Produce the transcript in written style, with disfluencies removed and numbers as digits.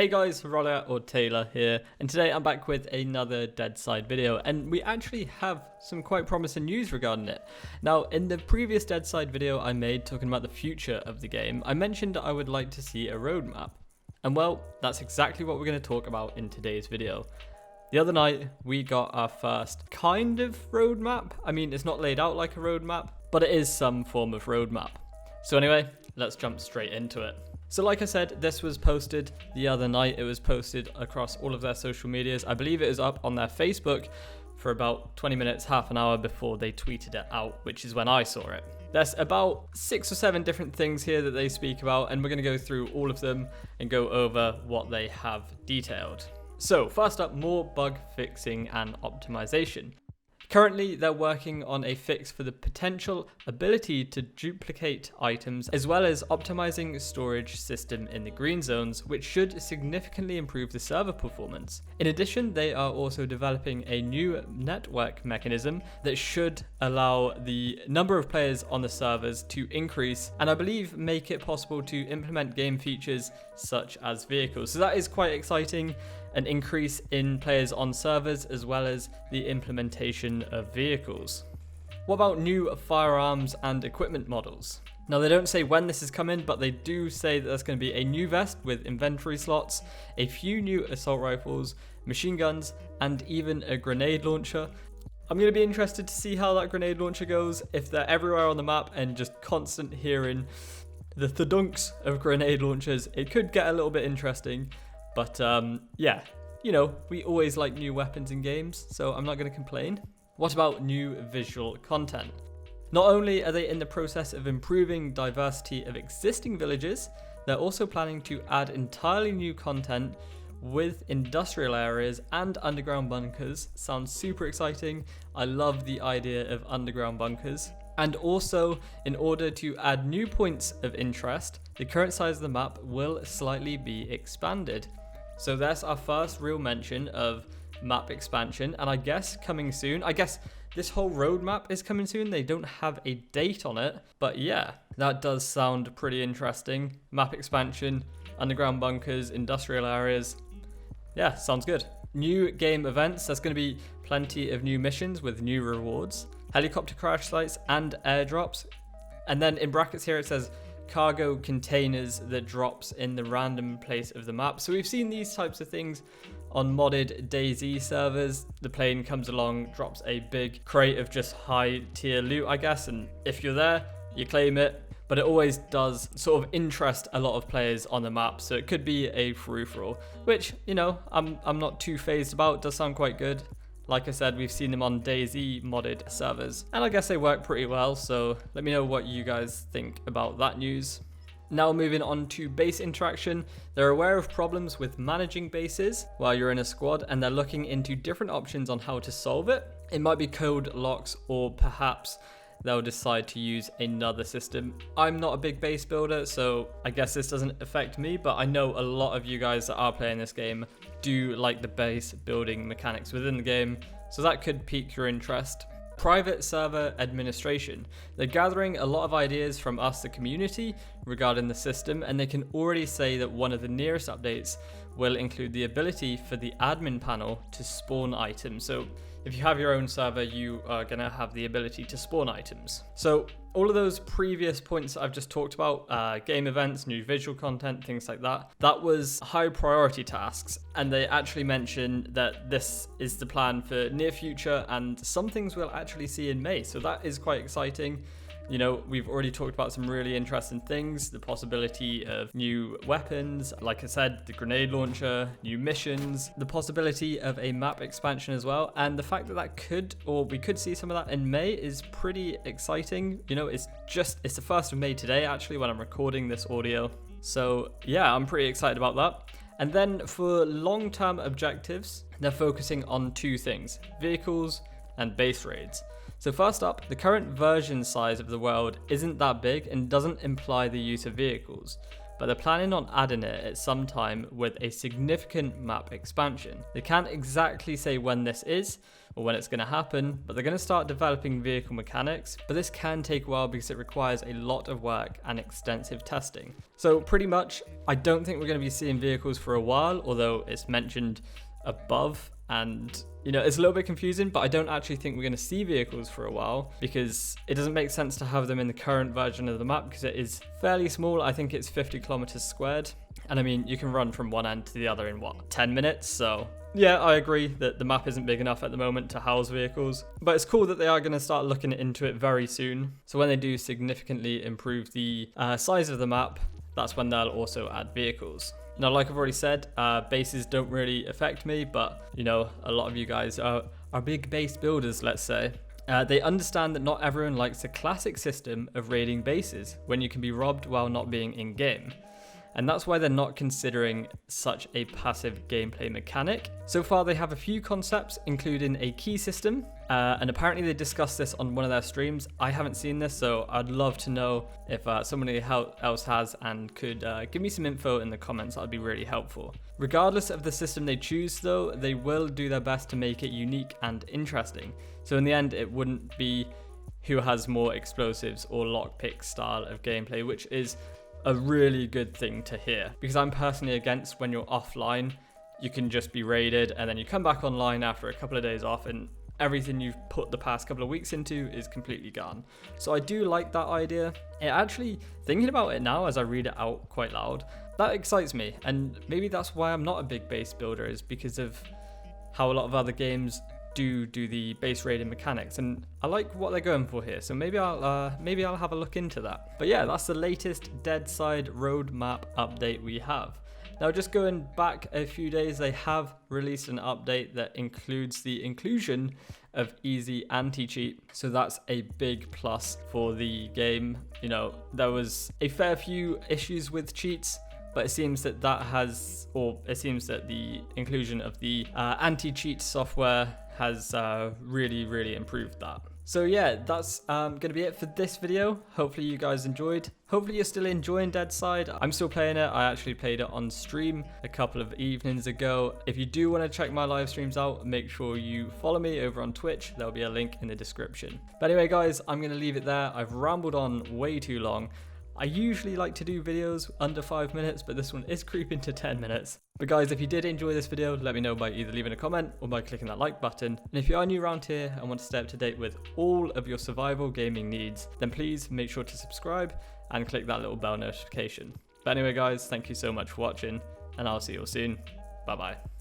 Hey guys, Roller or Taylor here, and today I'm back with another Deadside video, and we actually have some quite promising news regarding it. Now, in the previous Deadside video I made talking about the future of the game, I mentioned I would like to see a roadmap. And well, that's exactly what we're going to talk about in today's video. The other night, we got our first kind of roadmap. I mean, it's not laid out like a roadmap, but it is some form of roadmap. So anyway, let's jump straight into it. So like I said, this was posted the other night. It was posted across all of their social medias. I believe it is up on their Facebook for about 20 minutes, half an hour before they tweeted it out, which is when I saw it. There's about 6 or 7 different things here that they speak about, and we're going to go through all of them and go over what they have detailed. So first up, more bug fixing and optimization. Currently, they're working on a fix for the potential ability to duplicate items, as well as optimizing storage system in the green zones, which should significantly improve the server performance. In addition, they are also developing a new network mechanism that should allow the number of players on the servers to increase, and I believe make it possible to implement game features such as vehicles. So that is quite exciting. An increase in players on servers, as well as the implementation of vehicles. What about new firearms and equipment models? Now, they don't say when this is coming, but they do say that there's going to be a new vest with inventory slots, a few new assault rifles, machine guns, and even a grenade launcher. I'm going to be interested to see how that grenade launcher goes. If they're everywhere on the map and just constant hearing the thudunks of grenade launchers, it could get a little bit interesting. But yeah, you know, we always like new weapons in games, so I'm not going to complain. What about new visual content? Not only are they in the process of improving diversity of existing villages, they're also planning to add entirely new content with industrial areas and underground bunkers. Sounds super exciting. I love the idea of underground bunkers. And also, in order to add new points of interest, the current size of the map will slightly be expanded. So that's our first real mention of map expansion, and I guess coming soon. I guess this whole roadmap is coming soon. They don't have a date on it, but yeah, that does sound pretty interesting. Map expansion, underground bunkers, industrial areas. Yeah, sounds good. New game events. There's going to be plenty of new missions with new rewards, helicopter crash sites, and airdrops. And then in brackets here it says cargo containers that drops in the random place of the map. So we've seen these types of things on modded DayZ servers. The plane comes along, drops a big crate of just high tier loot, I guess, and if you're there, you claim it. But it always does sort of interest a lot of players on the map, so it could be a free-for-all, which, you know, I'm not too phased about. It does sound quite good. Like I said, we've seen them on DayZ modded servers, and I guess they work pretty well, so let me know what you guys think about that news. Now moving on to base interaction, they're aware of problems with managing bases while you're in a squad, and they're looking into different options on how to solve it. It might be code locks, or perhaps they'll decide to use another system. I'm not a big base builder, so I guess this doesn't affect me, but I know a lot of you guys that are playing this game do like the base building mechanics within the game, so that could pique your interest. Private server administration. They're gathering a lot of ideas from us, the community, regarding the system, and they can already say that one of the nearest updates will include the ability for the admin panel to spawn items. So if you have your own server, you are going to have the ability to spawn items. So all of those previous points that I've just talked about, game events, new visual content, things like that, that was high priority tasks. And they actually mentioned that this is the plan for near future, and some things we'll actually see in May. So that is quite exciting. You know, we've already talked about some really interesting things, the possibility of new weapons, like I said, the grenade launcher, new missions, the possibility of a map expansion as well, and the fact that we could see some of that in May is pretty exciting. You know, it's the 1st of May today, actually, when I'm recording this audio. So yeah, I'm pretty excited about that. And then for long-term objectives, they're focusing on 2 things, vehicles and base raids. So first up, the current version size of the world isn't that big and doesn't imply the use of vehicles. but they're planning on adding it at some time with a significant map expansion. They can't exactly say when this is or when it's going to happen, but they're going to start developing vehicle mechanics, but this can take a while because it requires a lot of work and extensive testing. So pretty much, I don't think we're going to be seeing vehicles for a while, although it's mentioned above, and it's a little bit confusing, but I don't actually think we're going to see vehicles for a while because it doesn't make sense to have them in the current version of the map because it is fairly small. I think it's 50 kilometers squared, and I mean, you can run from one end to the other in 10 minutes? So yeah, I agree that the map isn't big enough at the moment to house vehicles, but it's cool that they are going to start looking into it very soon. So when they do significantly improve the size of the map, that's when they'll also add vehicles. Now, like I've already said, bases don't really affect me, but a lot of you guys are big base builders, let's say. They understand that not everyone likes the classic system of raiding bases when you can be robbed while not being in game. And that's why they're not considering such a passive gameplay mechanic. So far they have a few concepts, including a key system, and apparently they discussed this on one of their streams. I haven't seen this, so I'd love to know if somebody else has and could give me some info in the comments. That would be really helpful. Regardless of the system they choose though, they will do their best to make it unique and interesting. So in the end, it wouldn't be who has more explosives or lockpick style of gameplay, which is a really good thing to hear, because I'm personally against when you're offline, you can just be raided and then you come back online after a couple of days off and everything you've put the past couple of weeks into is completely gone. So I do like that idea. It actually, thinking about it now as I read it out quite loud, that excites me, and maybe that's why I'm not a big base builder, is because of how a lot of other games do the base raiding mechanics, and I like what they're going for here, so maybe I'll have a look into that. But yeah, that's the latest Deadside roadmap update we have. Now, just going back a few days, they have released an update that includes the inclusion of easy anti-cheat, so that's a big plus for the game. There was a fair few issues with cheats, but it seems that the inclusion of the anti-cheat software has really improved that. So yeah, that's going to be it for this video. Hopefully you guys enjoyed. Hopefully you're still enjoying Deadside. I'm still playing it. I actually played it on stream a couple of evenings ago. If you do want to check my live streams out, make sure you follow me over on Twitch. There'll be a link in the description. But anyway guys, I'm going to leave it there. I've rambled on way too long. I usually like to do videos under 5 minutes, but this one is creeping to 10 minutes. But guys, if you did enjoy this video, let me know by either leaving a comment or by clicking that like button. And if you are new around here and want to stay up to date with all of your survival gaming needs, then please make sure to subscribe and click that little bell notification. But anyway guys, thank you so much for watching, and I'll see you all soon. Bye bye.